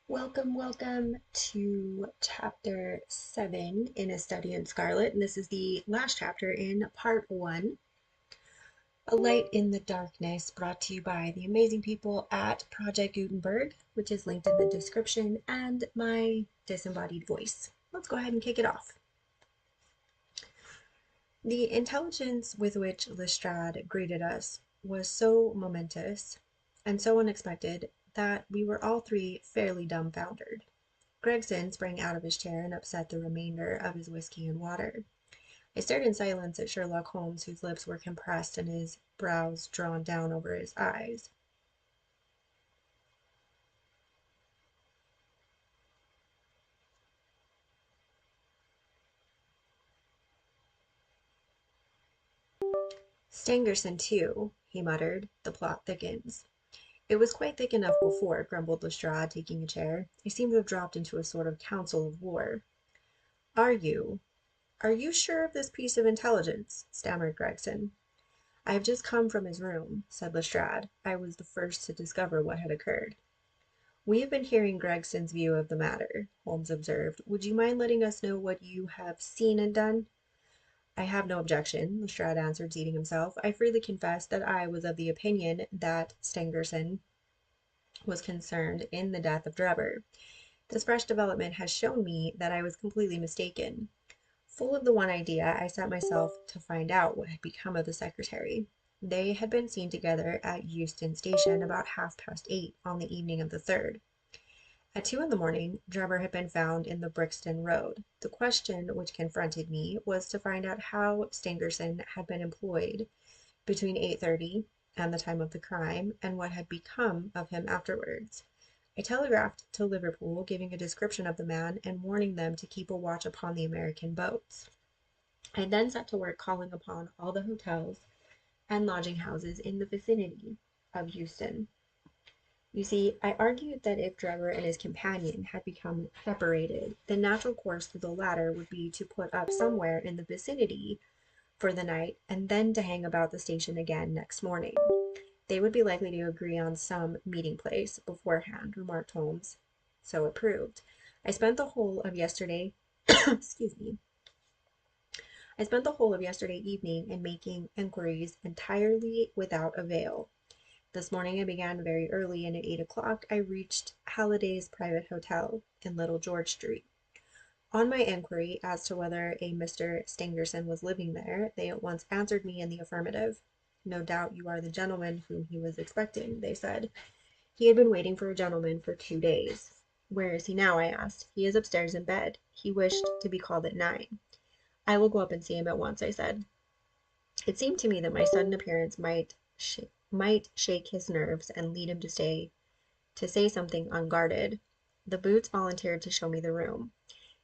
Welcome to chapter 7 in A Study in Scarlet, and this is the last chapter in part 1. A Light in the Darkness, brought to you by the amazing people at Project Gutenberg, which is linked in the description, and my disembodied voice. Let's go ahead and kick it off. The intelligence with which Lestrade greeted us was so momentous and so unexpected that we were all three fairly dumbfounded. Gregson sprang out of his chair and upset the remainder of his whiskey and water. I stared in silence at Sherlock Holmes, whose lips were compressed and his brows drawn down over his eyes. Stangerson, too, he muttered. The plot thickens. It was quite thick enough before, grumbled Lestrade, taking a chair. I seem to have dropped into a sort of council of war. Are you? Are you sure of this piece of intelligence? Stammered Gregson. I have just come from his room, said Lestrade. I was the first to discover what had occurred. We have been hearing Gregson's view of the matter, Holmes observed. Would you mind letting us know what you have seen and done? I have no objection, Lestrade answered, seating himself. I freely confess that I was of the opinion that Stangerson was concerned in the death of Drebber. This fresh development has shown me that I was completely mistaken. Full of the one idea, I set myself to find out what had become of the secretary. They had been seen together at Euston Station about 8:30 on the evening of the 3rd. At 2 in the morning, Drebber had been found in the Brixton Road. The question which confronted me was to find out how Stangerson had been employed between 8:30 and the time of the crime, and what had become of him afterwards. I telegraphed to Liverpool, giving a description of the man and warning them to keep a watch upon the American boats. I then set to work calling upon all the hotels and lodging houses in the vicinity of Euston. You see, I argued that if Drebber and his companion had become separated, the natural course for the latter would be to put up somewhere in the vicinity for the night and then to hang about the station again next morning. They would be likely to agree on some meeting place beforehand, remarked Holmes. So it proved. I spent the whole of yesterday excuse me. I spent the whole of yesterday evening in making enquiries entirely without avail. This morning I began very early, and at 8 o'clock I reached Halliday's private hotel in Little George Street. On my enquiry as to whether a Mr. Stangerson was living there, they at once answered me in the affirmative. No doubt you are the gentleman whom he was expecting, they said. He had been waiting for a gentleman for 2 days. Where is he now? I asked. He is upstairs in bed. He wished to be called at 9. I will go up and see him at once, I said. It seemed to me that my sudden appearance might shake his nerves and lead him to say something unguarded. The boots volunteered to show me the room.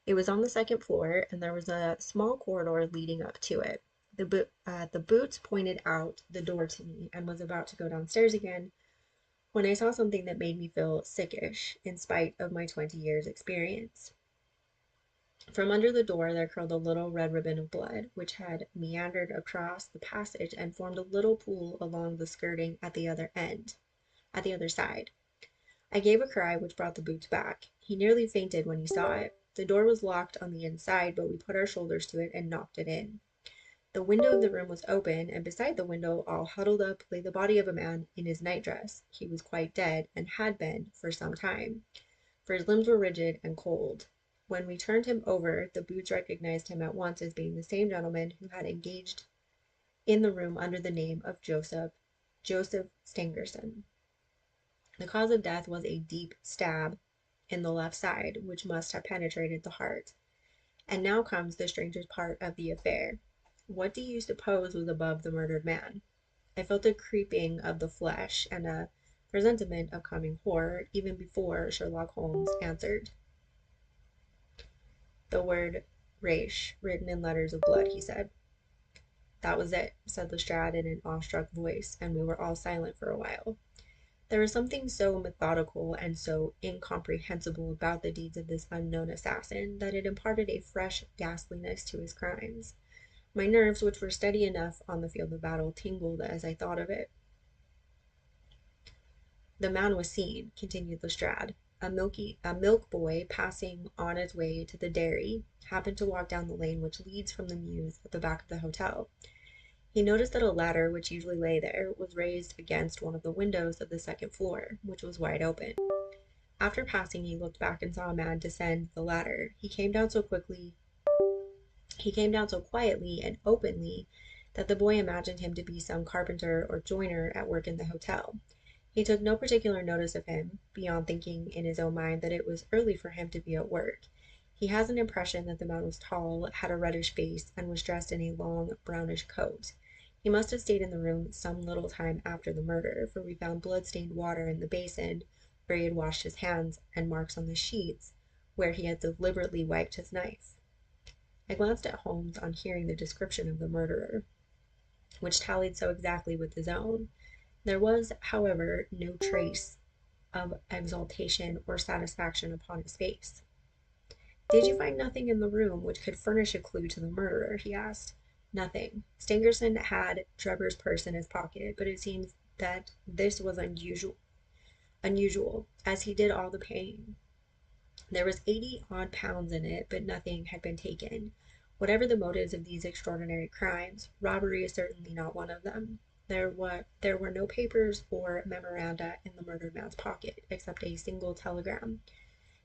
It was on the 2nd floor, and there was a small corridor leading up to it. The boots pointed out the door to me and was about to go downstairs again when I saw something that made me feel sickish in spite of my 20 years' experience. From under the door there curled a little red ribbon of blood, which had meandered across the passage and formed a little pool along the skirting at the other side. I gave a cry which brought the boots back. He nearly fainted when he saw it. The door was locked on the inside, but we put our shoulders to it and knocked it in. The window of the room was open, and beside the window, all huddled up, lay the body of a man in his nightdress. He was quite dead, and had been for some time, for his limbs were rigid and cold. When we turned him over, the boots recognized him at once as being the same gentleman who had engaged in the room under the name of Joseph Stangerson. The cause of death was a deep stab in the left side, which must have penetrated the heart. And now comes the strangest part of the affair. What do you suppose was above the murdered man? I felt a creeping of the flesh and a presentiment of coming horror even before Sherlock Holmes answered. The word Raish, written in letters of blood, he said. That was it, said Lestrade in an awestruck voice, and we were all silent for a while. There was something so methodical and so incomprehensible about the deeds of this unknown assassin that it imparted a fresh ghastliness to his crimes. My nerves, which were steady enough on the field of battle, tingled as I thought of it. The man was seen, continued Lestrade. A milk boy passing on his way to the dairy happened to walk down the lane which leads from the mews at the back of the hotel. He noticed that a ladder, which usually lay there, was raised against one of the windows of the second floor, which was wide open. After passing, he looked back and saw a man descend the ladder. He came down so quietly and openly that the boy imagined him to be some carpenter or joiner at work in the hotel. He took no particular notice of him, beyond thinking in his own mind that it was early for him to be at work. He has an impression that the man was tall, had a reddish face, and was dressed in a long, brownish coat. He must have stayed in the room some little time after the murder, for we found blood-stained water in the basin where he had washed his hands, and marks on the sheets where he had deliberately wiped his knife. I glanced at Holmes on hearing the description of the murderer, which tallied so exactly with his own. There was, however, no trace of exultation or satisfaction upon his face. "Did you find nothing in the room which could furnish a clue to the murderer?" he asked. "Nothing. Stangerson had Drebber's purse in his pocket, but it seems that this was unusual, as he did all the paying. There was 80 odd pounds in it, but nothing had been taken. Whatever the motives of these extraordinary crimes, robbery is certainly not one of them. There were no papers or memoranda in the murdered man's pocket, except a single telegram,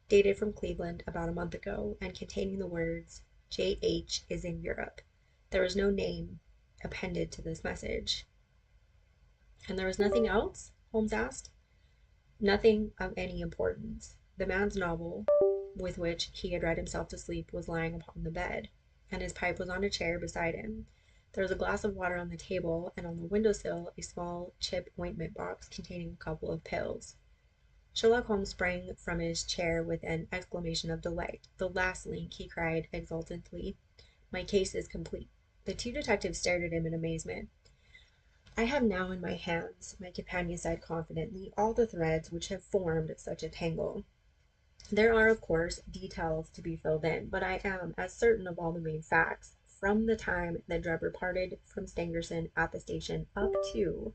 dated from Cleveland about a month ago, and containing the words, 'J.H. is in Europe.' There was no name appended to this message." "And there was nothing else?" Holmes asked. "Nothing of any importance. The man's novel, with which he had read himself to sleep, was lying upon the bed, and his pipe was on a chair beside him. There was a glass of water on the table, and on the window-sill a small chip ointment box containing a couple of pills." Sherlock Holmes sprang from his chair with an exclamation of delight. "The last link!" he cried exultantly. "My case is complete." The two detectives stared at him in amazement. "I have now in my hands," my companion said confidently, "all the threads which have formed such a tangle. There are, of course, details to be filled in, but I am as certain of all the main facts, from the time that Drebber parted from Stangerson at the station up to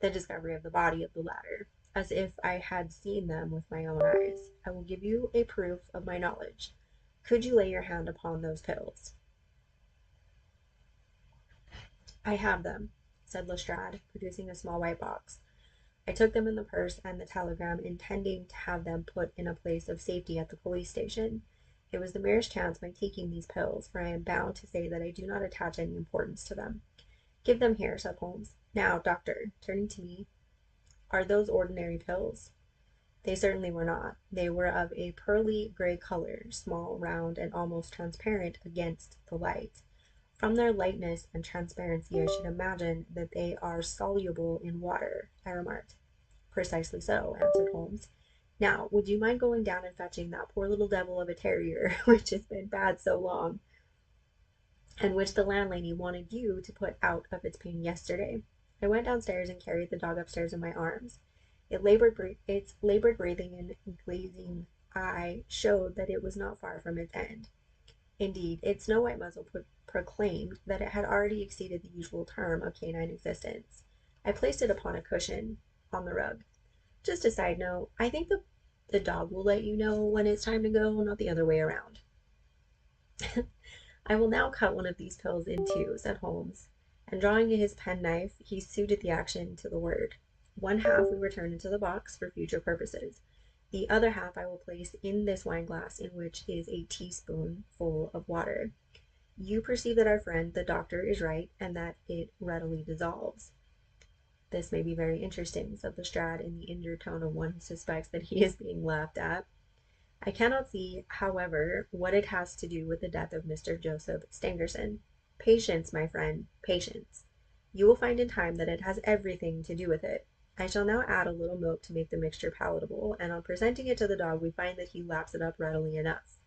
the discovery of the body of the latter, as if I had seen them with my own eyes. I will give you a proof of my knowledge. Could you lay your hand upon those pills?" "I have them," said Lestrade, producing a small white box. "I took them in the purse and the telegram, intending to have them put in a place of safety at the police station. It was the merest chance my taking these pills, for I am bound to say that I do not attach any importance to them." "Give them here," said Holmes. "Now, doctor," turning to me, "are those ordinary pills?" They certainly were not. They were of a pearly gray color, small, round, and almost transparent against the light. "From their lightness and transparency, I should imagine that they are soluble in water," I remarked. "Precisely so," answered Holmes. "Now, would you mind going down and fetching that poor little devil of a terrier, which has been bad so long, and which the landlady wanted you to put out of its pain yesterday?" I went downstairs and carried the dog upstairs in my arms. Its labored breathing and glazing eye showed that it was not far from its end. Indeed, its snow-white muzzle proclaimed that it had already exceeded the usual term of canine existence. I placed it upon a cushion on the rug. "Just a side note, I think the dog will let you know when it's time to go, not the other way around." "I will now cut one of these pills in two," said Holmes, and drawing his penknife, he suited the action to the word. "One half we return into the box for future purposes. The other half I will place in this wineglass, in which is a teaspoonful of water. You perceive that our friend, the doctor, is right, and that it readily dissolves." "This may be very interesting," said Lestrade in the injured tone of one who suspects that he is being laughed at. "I cannot see, however, what it has to do with the death of Mr. Joseph Stangerson. Patience, my friend, patience. You will find in time that it has everything to do with it. I shall now add a little milk to make the mixture palatable, and on presenting it to the dog we find that he laps it up readily enough."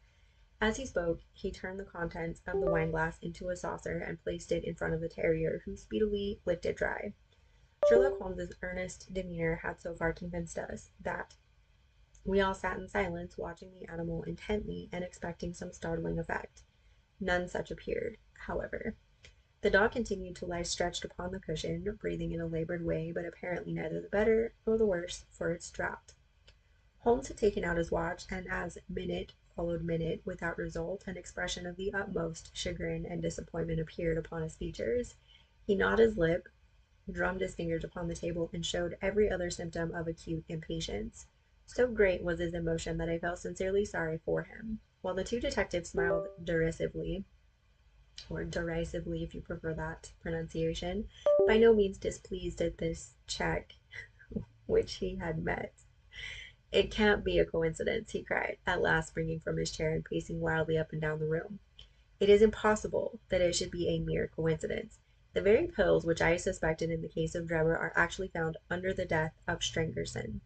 As he spoke, he turned the contents of the wineglass into a saucer and placed it in front of the terrier, who speedily licked it dry. Sherlock Holmes's earnest demeanor had so far convinced us that we all sat in silence, watching the animal intently and expecting some startling effect. None such appeared, however. The dog continued to lie stretched upon the cushion, breathing in a labored way, but apparently neither the better nor the worse for its draught. Holmes had taken out his watch, and as minute followed minute without result, an expression of the utmost chagrin and disappointment appeared upon his features. He gnawed his lip, drummed his fingers upon the table, and showed every other symptom of acute impatience. So great was his emotion that I felt sincerely sorry for him, while the two detectives smiled derisively, or derisively if you prefer that pronunciation, by no means displeased at this check which he had met. "It can't be a coincidence," he cried, at last springing from his chair and pacing wildly up and down the room. "It is impossible that it should be a mere coincidence. The very pills which I suspected in the case of Drebber are actually found under the death of Stangerson,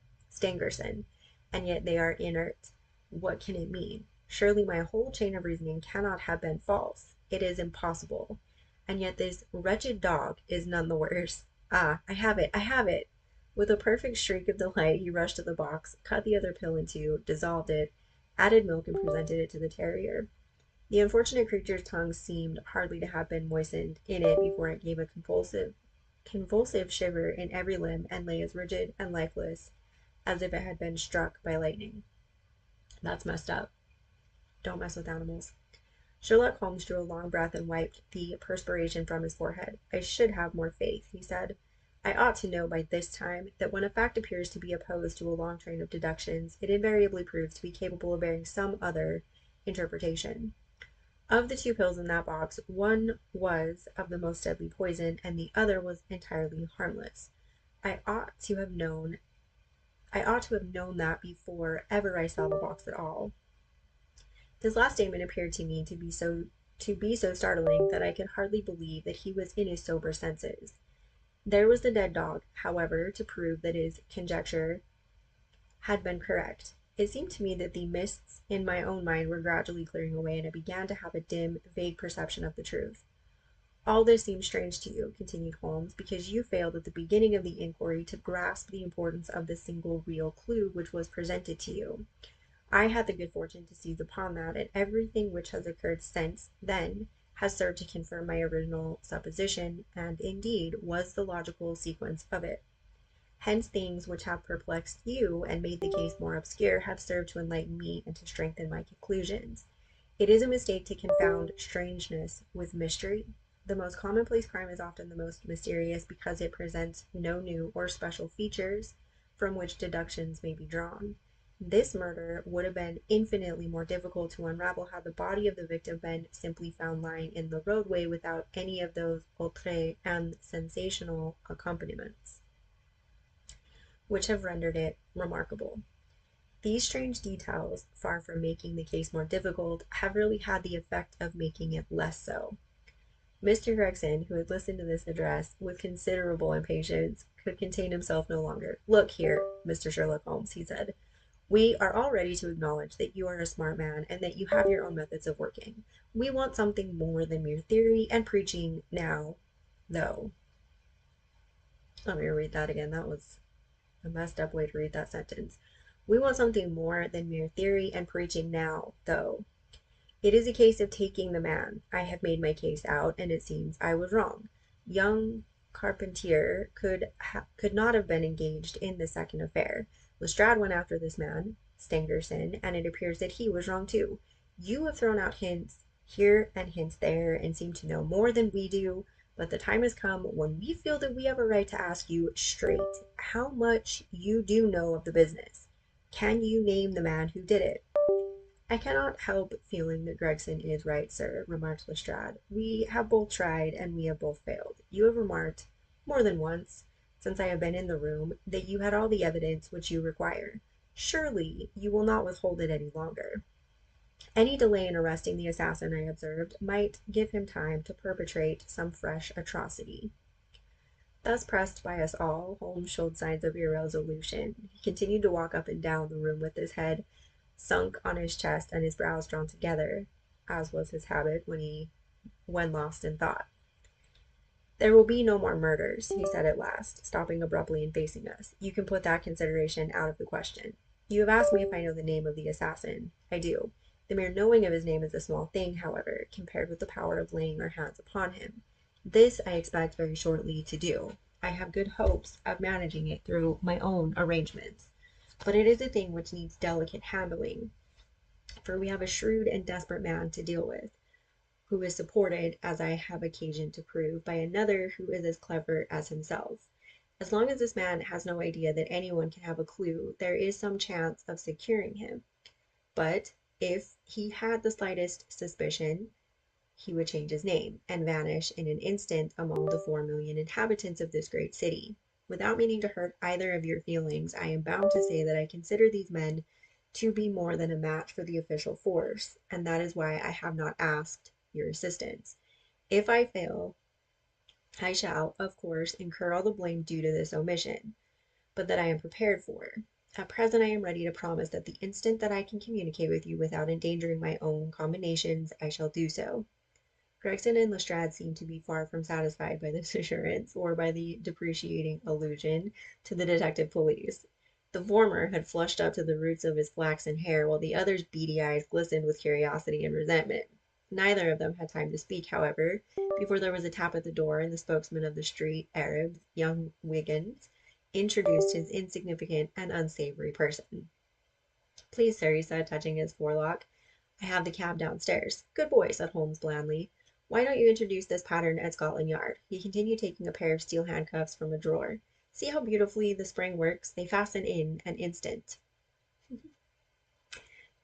and yet they are inert. What can it mean? Surely my whole chain of reasoning cannot have been false. It is impossible. And yet this wretched dog is none the worse. Ah, I have it! I have it!" With a perfect shriek of delight he rushed to the box, cut the other pill in two, dissolved it, added milk, and presented it to the terrier. The unfortunate creature's tongue seemed hardly to have been moistened in it before it gave a convulsive shiver in every limb, and lay as rigid and lifeless as if it had been struck by lightning. "That's messed up. Don't mess with animals." Sherlock Holmes drew a long breath and wiped the perspiration from his forehead. "I should have more faith," he said. "I ought to know by this time that when a fact appears to be opposed to a long train of deductions, it invariably proves to be capable of bearing some other interpretation. Of the two pills in that box, one was of the most deadly poison, and the other was entirely harmless. I ought to have known that before ever I saw the box at all." This last statement appeared to me to be so startling that I could hardly believe that he was in his sober senses. There was the dead dog, however, to prove that his conjecture had been correct. It seemed to me that the mists in my own mind were gradually clearing away, and I began to have a dim, vague perception of the truth. "All this seems strange to you," continued Holmes, "because you failed at the beginning of the inquiry to grasp the importance of the single real clue which was presented to you. I had the good fortune to seize upon that, and everything which has occurred since then has served to confirm my original supposition, and indeed was the logical sequence of it. Hence things which have perplexed you and made the case more obscure have served to enlighten me and to strengthen my conclusions. It is a mistake to confound strangeness with mystery. The most commonplace crime is often the most mysterious because it presents no new or special features from which deductions may be drawn. This murder would have been infinitely more difficult to unravel had the body of the victim been simply found lying in the roadway without any of those outrés and sensational accompaniments which have rendered it remarkable. These strange details, far from making the case more difficult, have really had the effect of making it less so." Mr. Gregson, who had listened to this address with considerable impatience, could contain himself no longer. "Look here, Mr. Sherlock Holmes," he said. "We are all ready to acknowledge that you are a smart man and that you have your own methods of working. We want something more than mere theory and preaching now, though." Let me read that again. That was a messed up way to read that sentence. "We want something more than mere theory and preaching now, though. It is a case of taking the man. I have made my case out, and it seems I was wrong. Young Carpentier could not have been engaged in the second affair. Lestrade went after this man, Stangerson, and it appears that he was wrong too. You have thrown out hints here and hints there, and seem to know more than we do, but the time has come when we feel that we have a right to ask you straight how much you do know of the business. Can you name the man who did it?" "I cannot help feeling that Gregson is right, sir," remarked Lestrade. "We have both tried, and we have both failed. You have remarked, more than once, since I have been in the room, that you had all the evidence which you require. Surely you will not withhold it any longer." "Any delay in arresting the assassin," I observed, "might give him time to perpetrate some fresh atrocity." Thus pressed by us all, Holmes showed signs of irresolution. He continued to walk up and down the room with his head sunk on his chest and his brows drawn together, as was his habit when lost in thought. "There will be no more murders," he said at last, stopping abruptly and facing us. "You can put that consideration out of the question. You have asked me if I know the name of the assassin. I do. The mere knowing of his name is a small thing, however, compared with the power of laying our hands upon him. This I expect very shortly to do. I have good hopes of managing it through my own arrangements. but it is a thing which needs delicate handling, for we have a shrewd and desperate man to deal with, who is supported, as I have occasion to prove, by another who is as clever as himself. As long as this man has no idea that anyone can have a clue, there is some chance of securing him. But if he had the slightest suspicion, he would change his name and vanish in an instant among the 4,000,000 inhabitants of this great city. Without meaning to hurt either of your feelings, I am bound to say that I consider these men to be more than a match for the official force, and that is why I have not asked your assistance. If I fail, I shall, of course, incur all the blame due to this omission, but that I am prepared for. At present I am ready to promise that the instant that I can communicate with you without endangering my own combinations, I shall do so. Gregson and Lestrade seemed to be far from satisfied by this assurance, or by the depreciating allusion to the detective police. The former had flushed up to the roots of his flaxen hair, while the other's beady eyes glistened with curiosity and resentment. Neither of them had time to speak, however, before there was a tap at the door, and the spokesman of the street Arabs, young Wiggins, introduced his insignificant and unsavory person. "Please, sir," he said, touching his forelock, "I have the cab downstairs." "Good boy," said Holmes blandly. "Why don't you introduce this pattern at Scotland Yard?" he continued, taking a pair of steel handcuffs from a drawer. "See how beautifully the spring works. They fasten in an instant."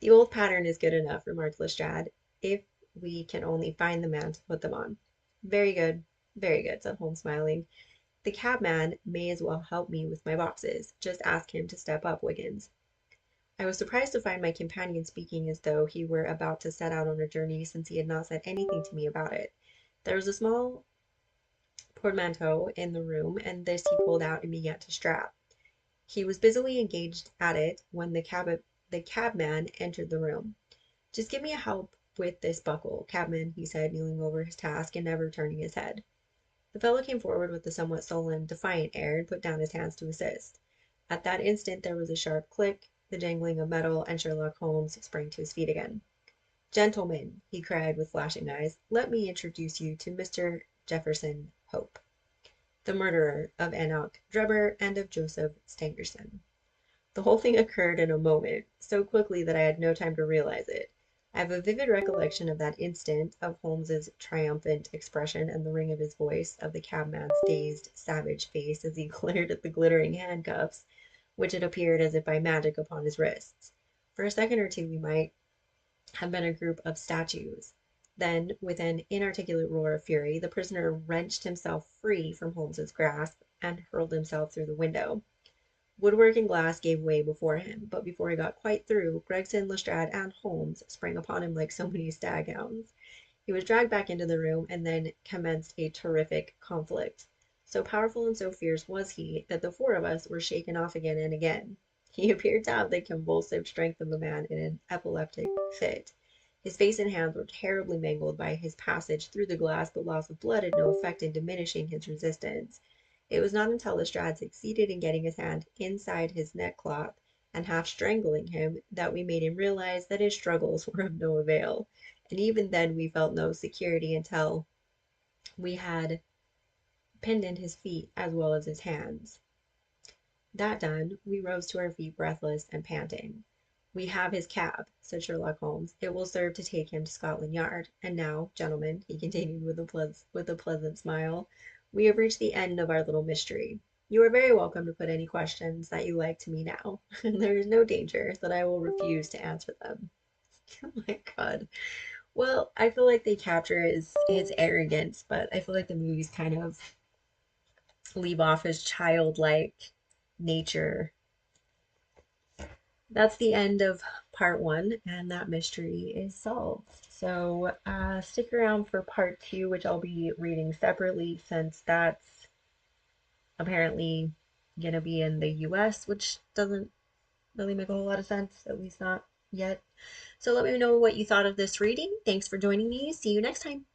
"The old pattern is good enough," remarked Lestrade, "if we can only find the man to put them on." "Very good, very good," said Holmes, smiling. "The cabman may as well help me with my boxes. Just ask him to step up, Wiggins." I was surprised to find my companion speaking as though he were about to set out on a journey, since he had not said anything to me about it. There was a small portmanteau in the room, and this he pulled out and began to strap. He was busily engaged at it when the cabman entered the room. "Just give me a help with this buckle, cabman," he said, kneeling over his task and never turning his head. The fellow came forward with a somewhat sullen, defiant air, and put down his hands to assist. At that instant there was a sharp click, the jangling of metal, and Sherlock Holmes sprang to his feet again. "Gentlemen," he cried with flashing eyes, "let me introduce you to Mr. Jefferson Hope, the murderer of Enoch, Drebber, and of Joseph Stangerson." The whole thing occurred in a moment, so quickly that I had no time to realize it. I have a vivid recollection of that instant, of Holmes's triumphant expression, and the ring of his voice, of the cabman's dazed, savage face as he glared at the glittering handcuffs, which had appeared as if by magic upon his wrists. For a second or two we might have been a group of statues. Then, with an inarticulate roar of fury, the prisoner wrenched himself free from Holmes's grasp, and hurled himself through the window. Woodwork and glass gave way before him, but before he got quite through, Gregson, Lestrade, and Holmes sprang upon him like so many staghounds. He was dragged back into the room, and then commenced a terrific conflict. So powerful and so fierce was he, that the four of us were shaken off again and again. He appeared to have the convulsive strength of a man in an epileptic fit. His face and hands were terribly mangled by his passage through the glass, but loss of blood had no effect in diminishing his resistance. It was not until Lestrade succeeded in getting his hand inside his neckcloth, and half strangling him, that we made him realize that his struggles were of no avail, and even then we felt no security until we had pinned in his feet as well as his hands. That done, we rose to our feet, breathless and panting. "We have his cab," said Sherlock Holmes. "It will serve to take him to Scotland Yard. And now, gentlemen," he continued with a pleasant smile, "we have reached the end of our little mystery. You are very welcome to put any questions that you like to me now, and there is no danger that I will refuse to answer them." Oh my God. Well, I feel like they capture his arrogance, but I feel like the movies kind of leave off his childlike nature. That's the end of part one, and that mystery is solved. So stick around for part two, which I'll be reading separately, since that's apparently going to be in the US, which doesn't really make a whole lot of sense, at least not yet. So let me know what you thought of this reading. Thanks for joining me. See you next time.